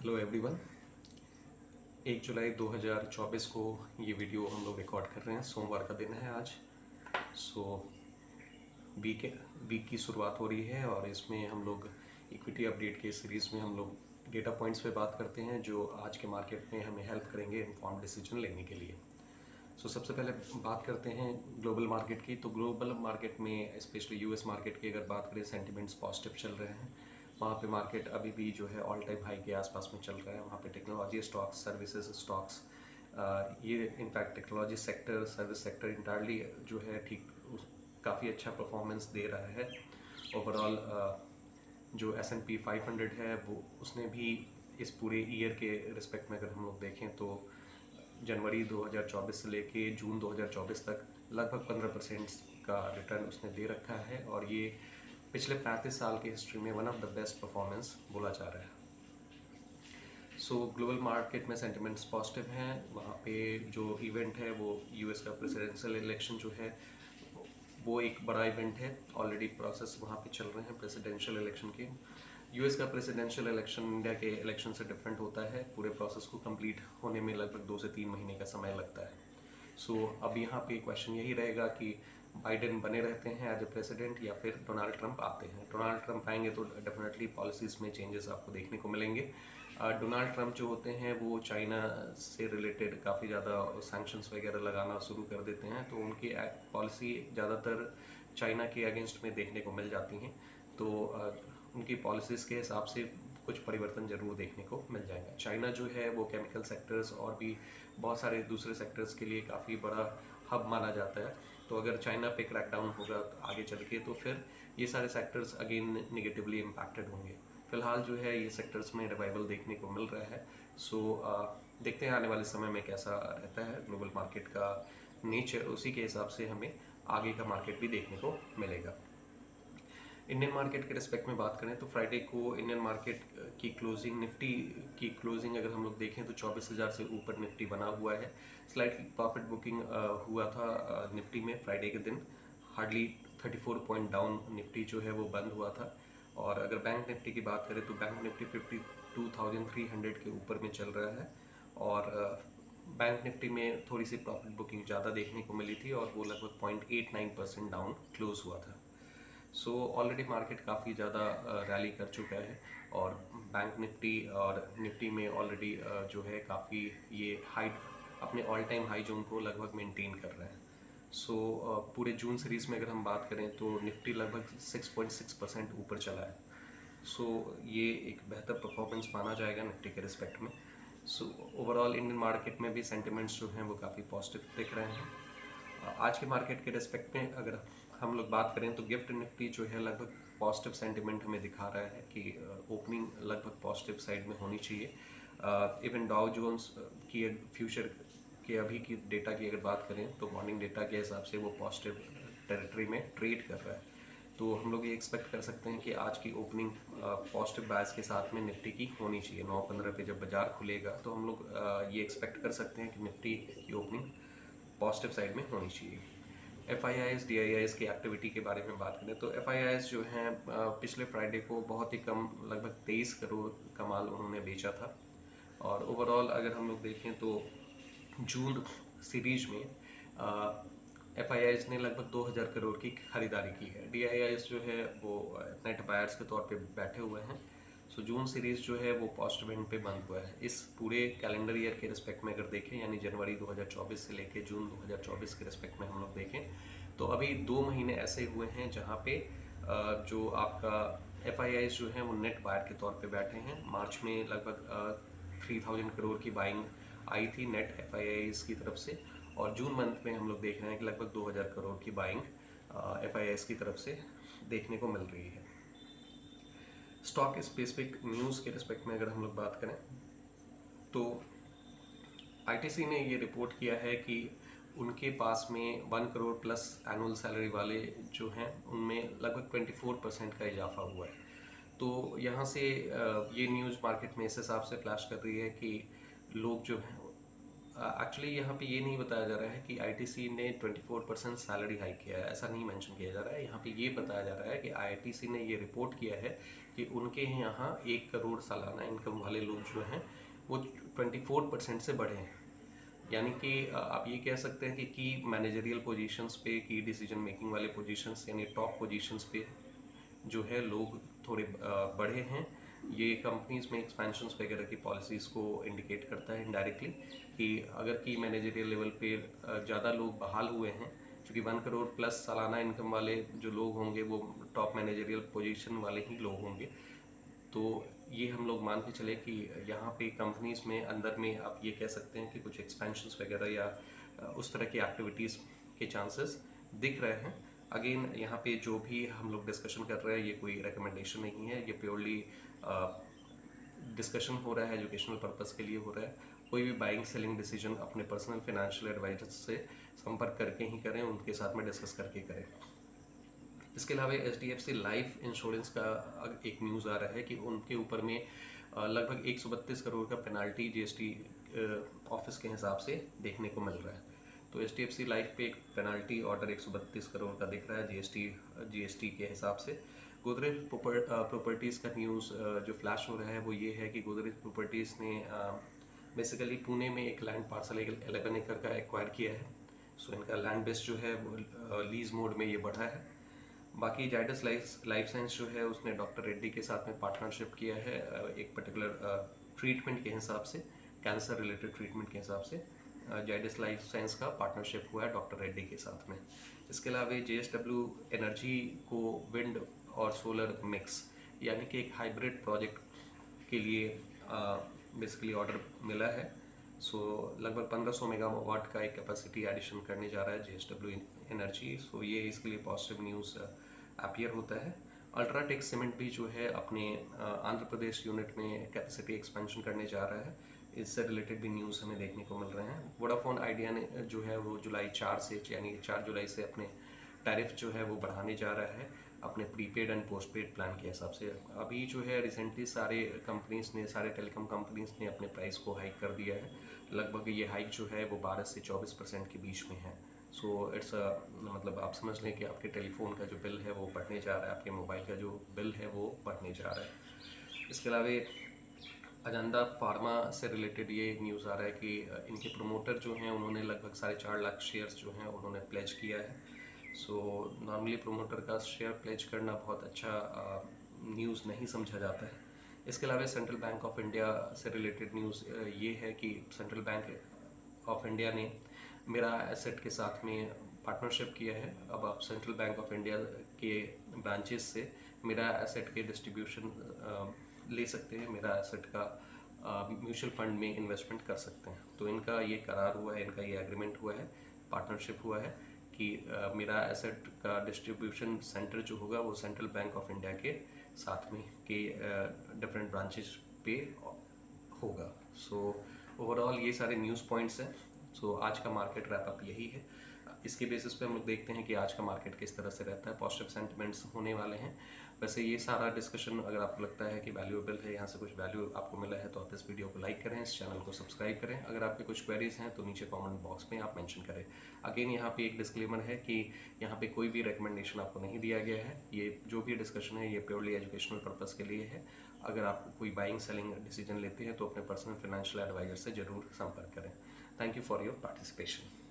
Hello everyone. 1 जुलाई 2024 को ये video हम लोग रिकॉर्ड कर रहे हैं। सोमवार का दिन है आज। सो वीक की शुरुआत हो रही है और इसमें हम लोग इक्विटी अपडेट के सीरीज़ में हम लोग डेटा पॉइंट्स पे बात करते हैं जो आज के मार्केट में हमें हेल्प करेंगे इन्फॉर्म्ड डिसीजन लेने के लिए। सबसे पहले बात करते हैं ग्लोबल मार्केट की। तो ग्लोबल मार्केट में स्पेशली यूएस मार्केट की अगर बात करें, सेंटिमेंट्स पॉजिटिव चल रहे हैं। वहाँ पे मार्केट अभी भी जो है ऑल टाइम हाई के आसपास में चल रहा है। वहाँ पे टेक्नोलॉजी स्टॉक्स, सर्विसेज स्टॉक्स, ये in fact technology sector, service sector entirely जो है ठीक काफ़ी अच्छा परफॉर्मेंस दे रहा है। ओवरऑल जो S&P 500 है वो उसने भी इस पूरे ईयर के रिस्पेक्ट में अगर हम लोग देखें तो जनवरी 2024 से लेके जून 2024 तक लगभग 15% का रिटर्न उसने दे रखा है और ये पिछले 35 साल की हिस्ट्री में one of the best performance बोला जा रहा है। ग्लोबल मार्केट में सेंटिमेंट्स पॉजिटिव हैं। वहाँ पे जो इवेंट है वो यूएस का प्रेसिडेंशियल इलेक्शन जो है वो एक बड़ा इवेंट है। ऑलरेडी प्रोसेस वहाँ पे चल रहे हैं प्रेसिडेंशियल इलेक्शन के। यूएस का प्रेसिडेंशियल इलेक्शन इंडिया के इलेक्शन से डिफरेंट होता है। पूरे प्रोसेस को कंप्लीट होने में लगभग 2 से 3 महीने का समय लगता है। अब यहाँ पे क्वेश्चन यही रहेगा कि बाइडेन बने रहते हैं एज ए प्रेसिडेंट या फिर डोनाल्ड ट्रंप आते हैं। डोनाल्ड ट्रंप आएंगे तो डेफिनेटली पॉलिसीज़ में चेंजेस आपको देखने को मिलेंगे। डोनाल्ड ट्रंप जो होते हैं वो चाइना से रिलेटेड काफ़ी ज़्यादा सैंक्शंस वगैरह लगाना शुरू कर देते हैं, तो उनकी पॉलिसी ज़्यादातर चाइना के अगेंस्ट में देखने को मिल जाती हैं। तो उनकी पॉलिसीज़ के हिसाब से कुछ परिवर्तन जरूर देखने को मिल जाएगा। चाइना जो है वो केमिकल सेक्टर्स और भी बहुत सारे दूसरे सेक्टर्स के लिए काफ़ी बड़ा हब माना जाता है। तो अगर चाइना पे क्रैकडाउन होगा आगे चल के तो फिर ये सारे सेक्टर्स अगेन निगेटिवली इम्पैक्टेड होंगे। फिलहाल जो है ये सेक्टर्स में रिवाइवल देखने को मिल रहा है। देखते हैं आने वाले समय में कैसा रहता है ग्लोबल मार्केट का नेचर, उसी के हिसाब से हमें आगे का मार्केट भी देखने को मिलेगा। इंडियन मार्केट के रिस्पेक्ट में बात करें तो फ्राइडे को इंडियन मार्केट की क्लोजिंग, निफ्टी की क्लोजिंग अगर हम लोग देखें तो 24,000 से ऊपर निफ्टी बना हुआ है। स्लाइटली प्रॉफिट बुकिंग हुआ था निफ्टी में फ्राइडे के दिन। हार्डली 34 पॉइंट डाउन निफ्टी जो है वो बंद हुआ था। और अगर बैंक निफ्टी की बात करें तो बैंक निफ्टी 52,300 के ऊपर में चल रहा है और बैंक निफ्टी में थोड़ी सी प्रॉफिट बुकिंग ज़्यादा देखने को मिली थी और वो लगभग 0.89% डाउन क्लोज हुआ था। ऑलरेडी मार्केट काफ़ी ज़्यादा रैली कर चुका है और बैंक निफ्टी और निफ्टी में ऑलरेडी जो है काफ़ी ये हाई अपने ऑल टाइम हाई जोन को लगभग मेंटेन कर रहा है। पूरे जून सीरीज़ में अगर हम बात करें तो निफ्टी लगभग 6.6% ऊपर चला है। ये एक बेहतर परफॉर्मेंस माना जाएगा निफ्टी के रिस्पेक्ट में। ओवरऑल इंडियन मार्केट में भी सेंटिमेंट्स जो हैं वो काफ़ी पॉजिटिव दिख रहे हैं। आज के मार्केट के रिस्पेक्ट में अगर हम लोग बात करें तो गिफ्ट निफ्टी जो है लगभग पॉजिटिव सेंटिमेंट हमें दिखा रहा है कि ओपनिंग लगभग पॉजिटिव साइड में होनी चाहिए। इवन डाउ जोन्स की फ्यूचर के अभी की डेटा की अगर बात करें तो मॉर्निंग डेटा के हिसाब से वो पॉजिटिव टेरिटरी में ट्रेड कर रहा है। तो हम लोग ये एक्सपेक्ट कर सकते हैं कि आज की ओपनिंग पॉजिटिव बायस के साथ में निफ्टी की होनी चाहिए। 9:15 पे जब बाजार खुलेगा तो हम लोग ये एक्सपेक्ट कर सकते हैं कि निफ्टी की ओपनिंग पॉजिटिव साइड में होनी चाहिए। FIIs DIIs की एक्टिविटी के बारे में बात करें तो FIIs जो हैं पिछले फ्राइडे को बहुत ही कम लगभग 23 करोड़ का माल उन्होंने बेचा था। और ओवरऑल अगर हम लोग देखें तो जून सीरीज में FIIs ने लगभग 2000 करोड़ की खरीदारी की है। DIIs जो है वो नेट बायर्स के तौर पे बैठे हुए हैं। जून सीरीज जो है वो पॉजिटिव एंड पे बंद हुआ है। इस पूरे कैलेंडर ईयर के रिस्पेक्ट में अगर देखें यानी जनवरी 2024 से लेके जून 2024 के रिस्पेक्ट में हम लोग देखें तो अभी 2 महीने ऐसे हुए हैं जहाँ पे जो आपका FIIs जो हैं वो नेट बायर के तौर पे बैठे हैं। मार्च में लगभग 3000 करोड़ की बाइंग आई थी नेट FIIs की तरफ से और जून मंथ में हम लोग देख रहे हैं कि लगभग 2000 करोड़ की बाइंग FIIs की तरफ से देखने को मिल रही है। स्टॉक स्पेसिफिक न्यूज़ के रिस्पेक्ट में अगर हम लोग बात करें तो ITC ने ये रिपोर्ट किया है कि उनके पास में 1 करोड़ प्लस एनुअल सैलरी वाले जो हैं उनमें लगभग 24% का इजाफा हुआ है। तो यहाँ से ये न्यूज़ मार्केट में इस हिसाब से फ्लैश कर रही है कि लोग जो हैं एक्चुअली यहाँ पे ये नहीं बताया जा रहा है कि आईटीसी ने 24% सैलरी हाइक किया है, ऐसा नहीं मेंशन किया जा रहा है। यहाँ पे ये बताया जा रहा है कि आईटीसी ने ये रिपोर्ट किया है कि उनके यहाँ 1 करोड़ सालाना इनकम वाले लोग जो हैं वो 24% से बढ़े हैं। यानी कि आप ये कह सकते हैं कि मैनेजरियल पोजीशंस पे, की डिसीजन मेकिंग वाले पोजीशंस यानी टॉप पोजीशंस पे जो है लोग थोड़े बढ़े हैं। ये कंपनीज में एक्सपेंशंस वगैरह की पॉलिसीज़ को इंडिकेट करता है इनडायरेक्टली कि अगर की मैनेजरियल लेवल पे ज़्यादा लोग बहाल हुए हैं, क्योंकि 1 करोड़ प्लस सालाना इनकम वाले जो लोग होंगे वो टॉप मैनेजरियल पोजीशन वाले ही लोग होंगे। तो ये हम लोग मान के चले कि यहाँ पे कंपनीज में अंदर में आप ये कह सकते हैं कि कुछ एक्सपेंशंस वगैरह या उस तरह की एक्टिविटीज़ के चांसेस दिख रहे हैं। अगेन यहाँ पे जो भी हम लोग डिस्कशन कर रहे हैं ये कोई रिकमेंडेशन नहीं है, ये प्योरली डिस्कशन हो रहा है, एजुकेशनल पर्पस के लिए हो रहा है। कोई भी बाइंग सेलिंग डिसीजन अपने पर्सनल फाइनेंशियल एडवाइजर से संपर्क करके ही करें, उनके साथ में डिस्कस करके करें। इसके अलावा HDFC लाइफ इंश्योरेंस का एक न्यूज़ आ रहा है कि उनके ऊपर में लगभग 132 करोड़ का पेनाल्टी GST ऑफिस के हिसाब से देखने को मिल रहा है। तो HDFC लाइफ पे एक पेनाल्टी ऑर्डर 132 करोड़ का दिख रहा है GST के हिसाब से। गोदरेज प्रॉपर्टीज़ का न्यूज़ जो फ्लैश हो रहा है वो ये है कि गोदरेज प्रॉपर्टीज़ ने बेसिकली पुणे में एक लैंड पार्सल 11 एकड़ का एक्वायर किया है। सो इनका लैंड बेस जो है वो लीज मोड में ये बढ़ा है। बाकी जाइडस लाइफ साइंस जो है उसने डॉक्टर रेड्डी के साथ में पार्टनरशिप किया है एक पर्टिकुलर ट्रीटमेंट के हिसाब से, कैंसर रिलेटेड ट्रीटमेंट के हिसाब से जाइडस लाइफ साइंस का पार्टनरशिप हुआ है डॉक्टर रेड्डी के साथ में। इसके अलावा JSW एनर्जी को विंड और सोलर मिक्स यानी कि एक हाइब्रिड प्रोजेक्ट के लिए बेसिकली ऑर्डर मिला है। सो लगभग 1500 मेगावाट का एक कैपेसिटी एडिशन करने जा रहा है JSW एनर्जी। सो ये इसके लिए पॉजिटिव न्यूज़ अपीयर होता है। अल्ट्राटेक सीमेंट भी जो है अपने आंध्र प्रदेश यूनिट में कैपेसिटी एक्सपेंशन करने जा रहा है। इससे रिलेटेड भी न्यूज़ हमें देखने को मिल रहे हैं। वोडाफोन आइडिया ने जो है वो जुलाई 4 से यानी 4 जुलाई से अपने टैरिफ जो है वो बढ़ाने जा रहा है अपने प्रीपेड एंड पोस्टपेड प्लान के हिसाब से। अभी जो है रिसेंटली सारे टेलीकॉम कंपनीज ने अपने प्राइस को हाइक कर दिया है। लगभग ये हाइक जो है वो 12 से 24% के बीच में है। सो इट्स मतलब आप समझ लें कि आपके टेलीफोन का जो बिल है वो बढ़ने जा रहा है, आपके मोबाइल का जो बिल है वो बढ़ने जा रहा है। इसके अलावा अजंता फार्मा से रिलेटेड ये न्यूज़ आ रहा है कि इनके प्रमोटर जो हैं उन्होंने लगभग 4.5 लाख शेयर्स जो हैं उन्होंने प्लेज किया है। सो नॉर्मली प्रमोटर का शेयर प्लेज करना बहुत अच्छा न्यूज़ नहीं समझा जाता है। इसके अलावा सेंट्रल बैंक ऑफ इंडिया से रिलेटेड न्यूज़ ये है कि सेंट्रल बैंक ऑफ इंडिया ने मेरा एसेट के साथ में पार्टनरशिप किया है। अब आप सेंट्रल बैंक ऑफ इंडिया के ब्रांचेस से मेरा एसेट के डिस्ट्रीब्यूशन ले सकते हैं, मेरा एसेट का म्यूचुअल फंड में इन्वेस्टमेंट कर सकते हैं। तो इनका ये करार हुआ है, इनका ये एग्रीमेंट हुआ है, पार्टनरशिप हुआ है कि मेरा एसेट का डिस्ट्रीब्यूशन सेंटर जो होगा वो सेंट्रल बैंक ऑफ इंडिया के साथ में के डिफरेंट ब्रांचेस पे होगा। सो ओवरऑल ये सारे न्यूज़ पॉइंट्स हैं। सो आज का मार्केट रैपअप यही है। इसके बेसिस पे हम लोग देखते हैं कि आज का मार्केट किस तरह से रहता है। पॉजिटिव सेंटिमेंट्स होने वाले हैं। वैसे ये सारा डिस्कशन अगर आपको लगता है कि वैल्यूएबल है, यहाँ से कुछ वैल्यू आपको मिला है, तो आप इस वीडियो को लाइक करें, इस चैनल को सब्सक्राइब करें। अगर आपके कुछ क्वेरीज हैं तो नीचे कमेंट बॉक्स में आप मेंशन करें। अगेन यहाँ पे एक डिस्क्लेमर है कि यहाँ पे कोई भी रिकमेंडेशन आपको नहीं दिया गया है। ये जो भी डिस्कशन है ये प्योरली एजुकेशनल पर्पस के लिए है। अगर आप कोई बाइंग सेलिंग डिसीजन लेते हैं तो अपने पर्सनल फाइनेंशियल एडवाइजर से ज़रूर संपर्क करें। Thank you for your participation.